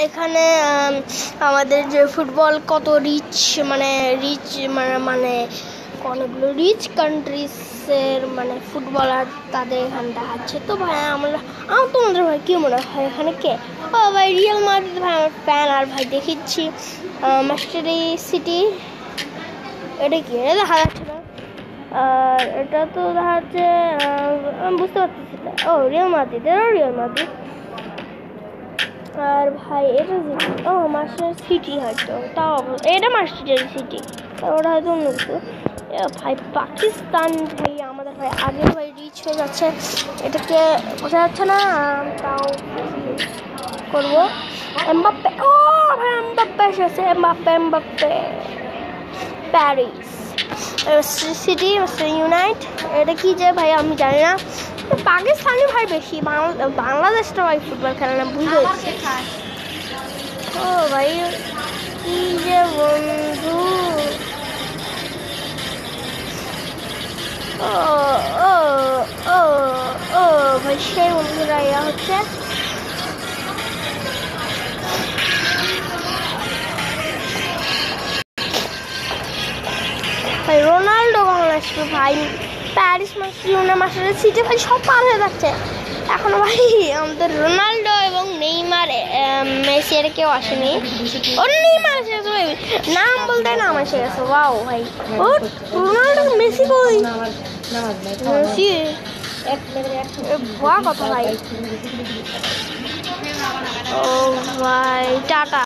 এখানে আমাদের যে ফুটবল কত রিচ মানে অনেকগুলো রিচ কান্ট্রিজের মানে ফুটবলার তাদের এখানে দেখাচ্ছে। তো ভাই আমার তোমাদের ভাই কি মনে হয় এখানে কে? ও ভাই রিয়াল মাদ্রিদ ভাই আমার ফ্যান। আর ভাই দেখিচ্ছি ম্যানচেস্টার সিটি, এটা কি এটা দেখা যাচ্ছে না, আর এটা তো দেখা যাচ্ছে আমি বুঝতে পারতেছি না। ও রিয়াল মাদ্রিদ, এটাও রিয়াল মাদ্রিদ। আর ভাই এটা ও মাস্টার সিটি, হয়তো তাও এটা মাস্টার সিটি, ওটা হয়তো অন্য কিছু। ভাই পাকিস্তান ভাই আমাদের ভাই আগে ভাই রিচ হয়ে যাচ্ছে, এটাকে বোঝা যাচ্ছে না, তাও করবো। এমবাপ্পে, ও ভাই এমবাপ্পে এসেছে, এমবাপ্পে প্যারিস সিটি ইউনাইট, এটা কি যে ভাই আমি জানি না। পাকিস্তানি ভাই বেশি, বাংলাদেশটা ভাই ফুটবল খেলে না, বুঝতে পারছি। ও ভাই কি যে বন্ধু, ও ও ও ও ভাই সেই বন্ধুরা ইয়া হচ্ছে। ভাই রোনাল্ডো বাংলাদেশ ভাই প্যারিস মাস্টার সিটি ভাই সব পার হয়ে যাচ্ছে এখনো ভাই। আমাদের রোনাল্ডো এবং নেইমার মেসি এর কেউ আসেনি। ও নেইমার এসে গেছে, নাম বলতে নাম এসে গেছে। ওয়াও ভাই, ও রোনাল্ডো মেসি কই? মেসি ভুয়া কথা ভাই। ও ভাই টাটা।